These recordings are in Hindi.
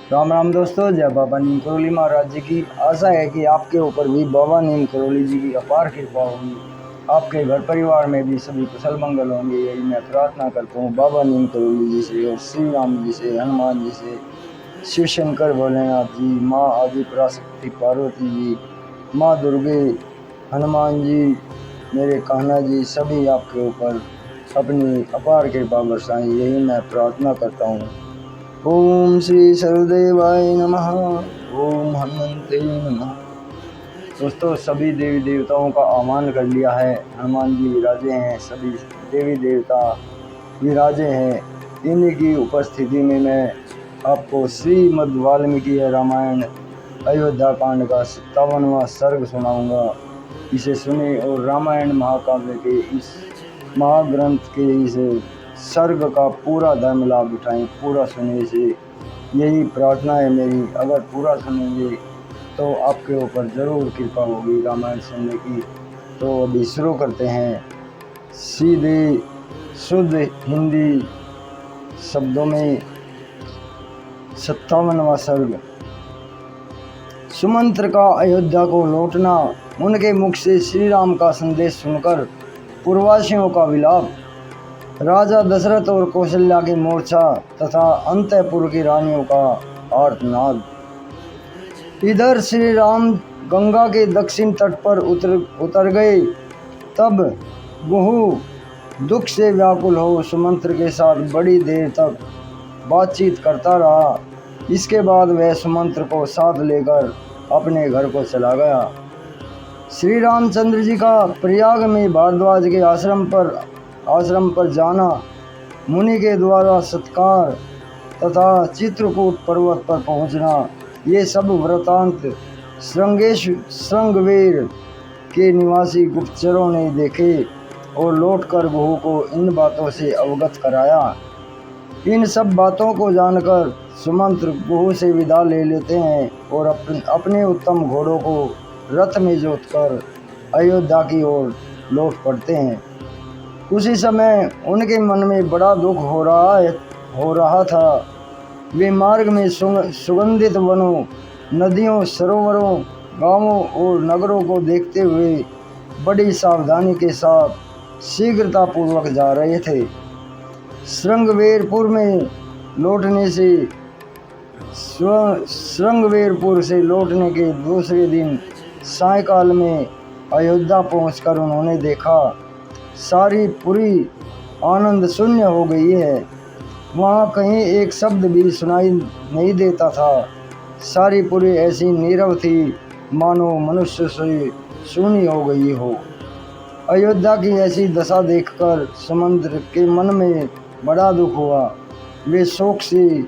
राम राम दोस्तों, जय बाबा नीम करोली महाराज जी की। आशा है कि आपके ऊपर भी बाबा नीम करोली जी की अपार कृपा होगी। आपके घर परिवार में भी सभी कुशल मंगल होंगे, यही मैं प्रार्थना करता हूँ बाबा नीम करोली जी से और श्री राम जी से, हनुमान जी से, शिव शंकर भोलेनाथ जी, माँ आदि पराशक्ति पार्वती जी, माँ दुर्गे, हनुमान जी, मेरे कान्हा जी, सभी आपके ऊपर अपनी अपार कृपा बरसाएं, यही मैं प्रार्थना करता हूँ। ओम श्री सर्वदेवाय नमः। ओम हनुमंते नमः। दोस्तों, सभी देवी देवताओं का आह्वान कर लिया है। हनुमान जी विराजे हैं, सभी देवी देवता विराजे हैं। इन्हीं की उपस्थिति में मैं आपको श्रीमद् वाल्मीकि रामायण अयोध्या कांड का 57वां सर्ग सुनाऊंगा। इसे सुने और रामायण महाकाव्य के इस महाग्रंथ के इस सर्ग का पूरा धर्म लाभ उठाएं, पूरा सुनने से यही प्रार्थना है मेरी। अगर पूरा सुनेंगे तो आपके ऊपर ज़रूर कृपा होगी रामायण सुनने की। तो अभी शुरू करते हैं। सीधे शुद्ध हिंदी शब्दों में 57वां सर्ग। सुमंत्र का अयोध्या को लौटना, उनके मुख से श्री राम का संदेश सुनकर पूर्ववासियों का विलाप, राजा दशरथ और कौशल्या की मूर्छा तथा अंतःपुर की रानियों का आर्तनाद। इधर श्री राम गंगा के दक्षिण तट पर उतर गए। तब बहु दुख से व्याकुल हो सुमंत्र के साथ बड़ी देर तक बातचीत करता रहा। इसके बाद वह सुमंत्र को साथ लेकर अपने घर को चला गया। श्री रामचंद्र जी का प्रयाग में भारद्वाज के आश्रम पर जाना, मुनि के द्वारा सत्कार तथा चित्रकूट पर्वत पर पहुंचना, ये सब वृतांत श्रृंगवेर के निवासी गुप्तचरों ने देखे और लौटकर बहू को इन बातों से अवगत कराया। इन सब बातों को जानकर सुमंत्र बहू से विदा ले लेते हैं और अपने उत्तम घोड़ों को रथ में जोतकर अयोध्या की ओर लौट पड़ते हैं। उसी समय उनके मन में बड़ा दुख हो रहा था। वे मार्ग में सुगंधित वनों, नदियों, सरोवरों, गांवों और नगरों को देखते हुए बड़ी सावधानी के साथ शीघ्रतापूर्वक जा रहे थे। श्रृंगवेरपुर से लौटने के दूसरे दिन सायंकाल में अयोध्या पहुंचकर उन्होंने देखा सारी पुरी आनंद शून्य हो गई है। वहाँ कहीं एक शब्द भी सुनाई नहीं देता था। सारी पुरी ऐसी नीरव थी मानो मनुष्य से शून्य हो गई हो। अयोध्या की ऐसी दशा देखकर सुमंत्र के मन में बड़ा दुख हुआ। वे शोक से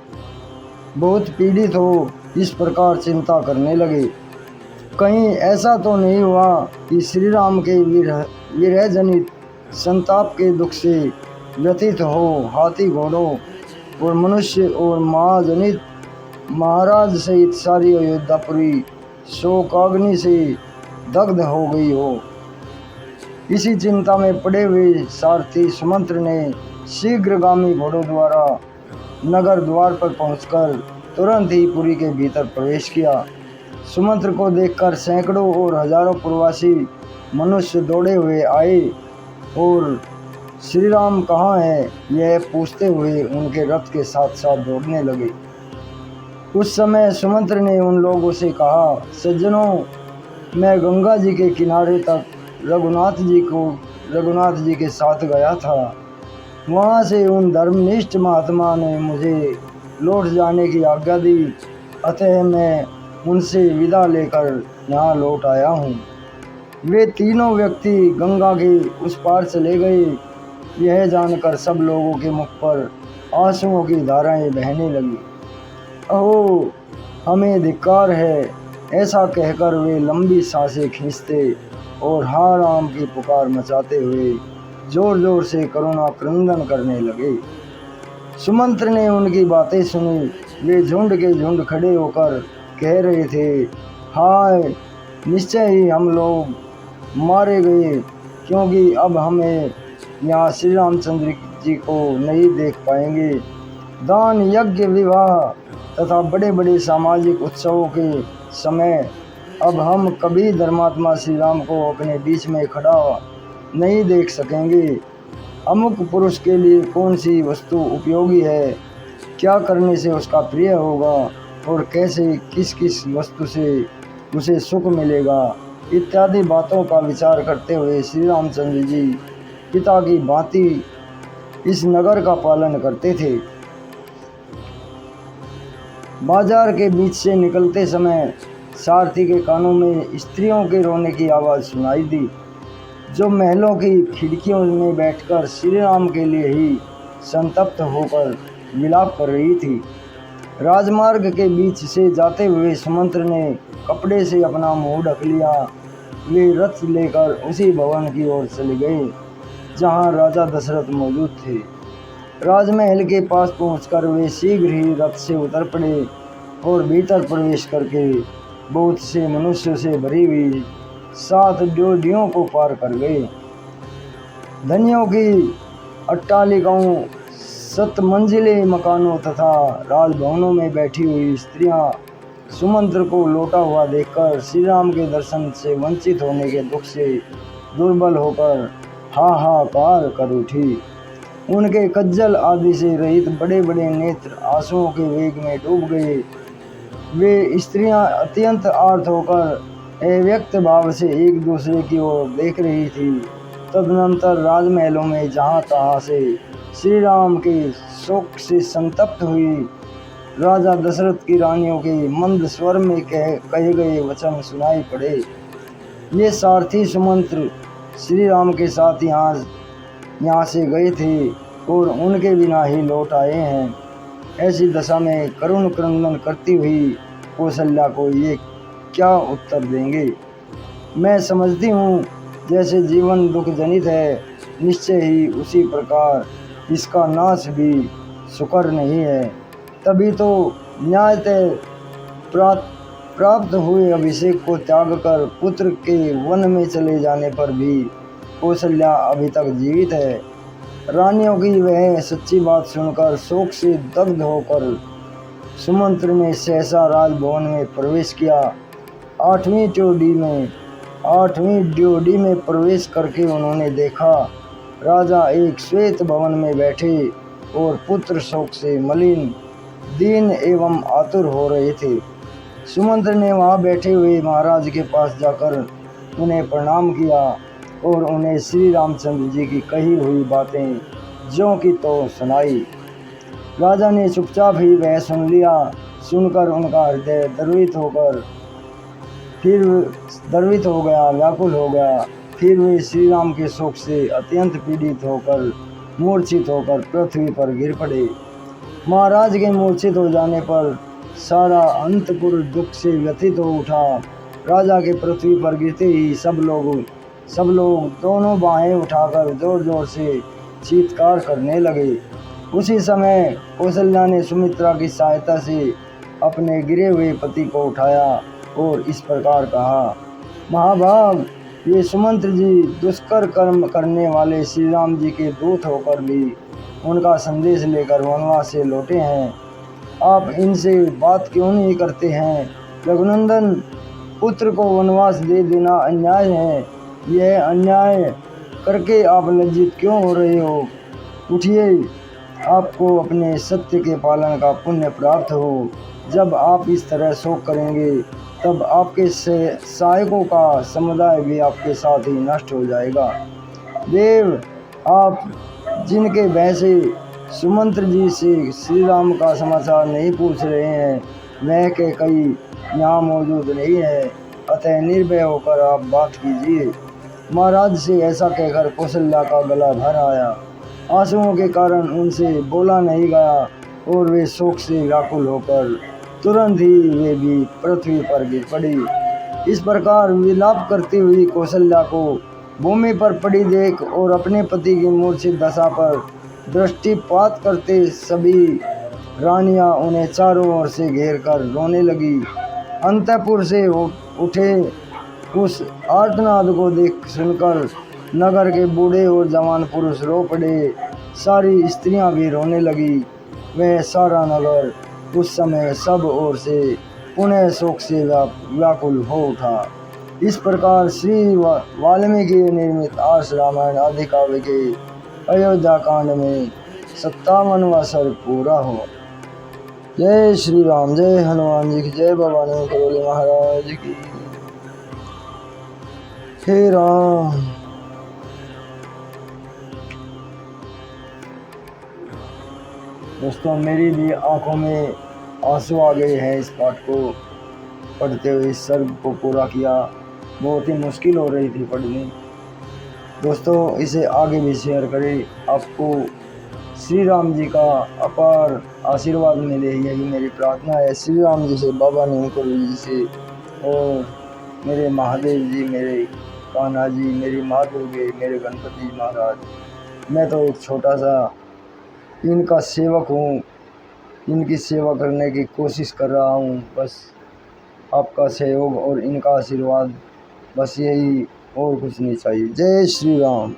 बहुत पीड़ित हो इस प्रकार चिंता करने लगे, कहीं ऐसा तो नहीं हुआ कि श्री राम के विरह जनित संताप के दुख से व्यथित हो हाथी घोड़ों और मनुष्य और महाजनित महाराज सहित सारी अयोध्यापुरी शोकाग्नि से दग्ध हो गई हो। इसी चिंता में पड़े हुए सारथी सुमंत्र ने शीघ्रगामी घोड़ों द्वारा नगर द्वार पर पहुंचकर तुरंत ही पुरी के भीतर प्रवेश किया। सुमंत्र को देखकर सैकड़ों और हजारों प्रवासी मनुष्य दौड़े हुए आए और श्री राम कहाँ है यह पूछते हुए उनके रथ के साथ साथ दौड़ने लगे। उस समय सुमंत्र ने उन लोगों से कहा, सज्जनों, मैं गंगा जी के किनारे तक रघुनाथ जी के साथ गया था। वहाँ से उन धर्मनिष्ठ महात्मा ने मुझे लौट जाने की आज्ञा दी, अतः मैं उनसे विदा लेकर यहाँ लौट आया हूँ। वे तीनों व्यक्ति गंगा के उस पार चले गए। यह जानकर सब लोगों के मुख पर आंसुओं की धाराएं बहने लगी। अहो, हमें धिक्कार है, ऐसा कहकर वे लंबी सांसें खींचते और हा राम की पुकार मचाते हुए जोर जोर से करुणा क्रंदन करने लगे। सुमंत्र ने उनकी बातें सुनी। वे झुंड के झुंड खड़े होकर कह रहे थे, हाय, निश्चय ही हम लोग मारे गए, क्योंकि अब हमें यहाँ श्री रामचंद्र जी को नहीं देख पाएंगे। दान, यज्ञ, विवाह तथा बड़े बड़े सामाजिक उत्सवों के समय अब हम कभी धर्मात्मा श्री राम को अपने बीच में खड़ा नहीं देख सकेंगे। अमुक पुरुष के लिए कौन सी वस्तु उपयोगी है, क्या करने से उसका प्रिय होगा और कैसे किस किस वस्तु से उसे सुख मिलेगा, इत्यादि बातों का विचार करते हुए श्री रामचंद्र जी पिता की भांति इस नगर का पालन करते थे। बाजार के बीच से निकलते समय सारथी के कानों में स्त्रियों के रोने की आवाज़ सुनाई दी, जो महलों की खिड़कियों में बैठकर श्री राम के लिए ही संतप्त होकर विलाप कर रही थी। राजमार्ग के बीच से जाते हुए सुमंत्र ने कपड़े से अपना मुंह ढक लिया। वे रथ लेकर उसी भवन की ओर चले गए जहां राजा दशरथ मौजूद थे। राजमहल के पास पहुंचकर वे शीघ्र ही रथ से उतर पड़े और भीतर प्रवेश करके बहुत से मनुष्यों से भरी हुई 7 ड्योढ़ियों को पार कर गए। धनियों की अट्टालिकाओं, 7 मंजिले मकानों तथा राजभवनों में बैठी हुई स्त्रियां सुमंत्र को लौटा हुआ देखकर श्री राम के दर्शन से वंचित होने के दुख से दुर्बल होकर हाहाकार कर उठी। उनके कज्जल आदि से रहित बड़े बड़े नेत्र आंसुओं के वेग में डूब गए। वे स्त्रियां अत्यंत आर्त होकर अव्यक्त भाव से एक दूसरे की ओर देख रही थी। तदनंतर राजमहलों में जहाँ तहाँ से श्री राम के शोक से संतप्त हुई राजा दशरथ की रानियों के मंद स्वर में कहे गए वचन सुनाई पड़े। ये सारथी सुमंत्र श्री राम के साथ यहाँ से गए थे और उनके बिना ही लौट आए हैं। ऐसी दशा में करुण क्रंदन करती हुई कौशल्या को ये क्या उत्तर देंगे। मैं समझती हूँ जैसे जीवन दुख जनित है, निश्चय ही उसी प्रकार इसका नाश भी सुकर नहीं है। तभी तो न्यायतः प्राप्त हुए अभिषेक को त्याग कर पुत्र के वन में चले जाने पर भी कौशल्या अभी तक जीवित है। रानियों की वह सच्ची बात सुनकर शोक से दग्ध होकर सुमंत्र ने सहसा राजभवन में प्रवेश किया। 8वीं ड्योढ़ी में प्रवेश करके उन्होंने देखा राजा एक श्वेत भवन में बैठे और पुत्र शोक से मलिन, दीन एवं आतुर हो रहे थे। सुमंत्र ने वहां बैठे हुए महाराज के पास जाकर उन्हें प्रणाम किया और उन्हें श्री रामचंद्र जी की कही हुई बातें ज्यों की तो सुनाई। राजा ने चुपचाप ही वह सुन लिया। सुनकर उनका हृदय द्रवित हो गया, व्याकुल हो गया। फिर वे श्री राम के शोक से अत्यंत पीड़ित होकर मूर्छित होकर पृथ्वी पर गिर पड़े। महाराज के मूर्छित हो जाने पर सारा अंतपुर दुख से व्यथित हो उठा। राजा के पृथ्वी पर गिरते ही सब लोग दोनों बाहें उठाकर जोर जोर से चीत्कार करने लगे। उसी समय कौशल्या ने सुमित्रा की सहायता से अपने गिरे हुए पति को उठाया और इस प्रकार कहा, महाभाग, ये सुमंत्र जी दुष्कर कर्म करने वाले श्री राम जी के दूत होकर भी उनका संदेश लेकर वनवास से लौटे हैं। आप इनसे बात क्यों नहीं करते हैं? रघुनंदन, पुत्र को वनवास दे देना अन्याय है। यह अन्याय करके आप लज्जित क्यों हो रहे हो? उठिए, आपको अपने सत्य के पालन का पुण्य प्राप्त हो। जब आप इस तरह शोक करेंगे तब आपके सहायकों का समुदाय भी आपके साथ ही नष्ट हो जाएगा। देव, आप जिनके भय से सुमंत्र जी से श्री राम का समाचार नहीं पूछ रहे हैं, वह के कई यहाँ मौजूद नहीं है, अतः निर्भय होकर आप बात कीजिए। महाराज से ऐसा कहकर कौशल्या का गला भर आया। आंसुओं के कारण उनसे बोला नहीं गया और वे शोक से व्याकुल होकर तुरंत ही वे भी पृथ्वी पर गिर पड़ी। इस प्रकार विलाप करती हुई कौशल्या को भूमि पर पड़ी देख और अपने पति की मूर्छित दशा पर दृष्टिपात करते सभी रानियां उन्हें चारों ओर से घेर कर रोने लगी। अंतपुर से उठे उस आर्तनाद को देख सुनकर नगर के बूढ़े और जवान पुरुष रो पड़े। सारी स्त्रियां भी रोने लगी। वह सारा नगर उस समय सब ओर से पुनः शोक से व्याकुल हो उठा। इस प्रकार श्री वाल्मीकि निर्मित आर्ष रामायण आदि काव्य के अयोध्या कांड में 57वां सर्ग पूरा हुआ। जय श्री राम, जय हनुमान जी की जय, भवानी करोली महाराज की। हे राम। दोस्तों, मेरी भी आंखों में आंसू आ गए हैं इस पाठ को पढ़ते हुए। इस सर्ग को पूरा किया, बहुत ही मुश्किल हो रही थी पढ़नी। दोस्तों, इसे आगे भी शेयर करें। आपको श्री राम जी का अपार आशीर्वाद मिले, यही मेरी प्रार्थना है। श्री राम जी से, बाबा नीमकरोली जी से, और मेरे महादेव जी, मेरे कान्हा जी, मेरी माँ दुर्गे, मेरे गणपति महाराज। मैं तो एक छोटा सा इनका सेवक हूँ, इनकी सेवा करने की कोशिश कर रहा हूँ। बस आपका सहयोग और इनका आशीर्वाद, बस यही, और कुछ नहीं चाहिए। जय श्री राम।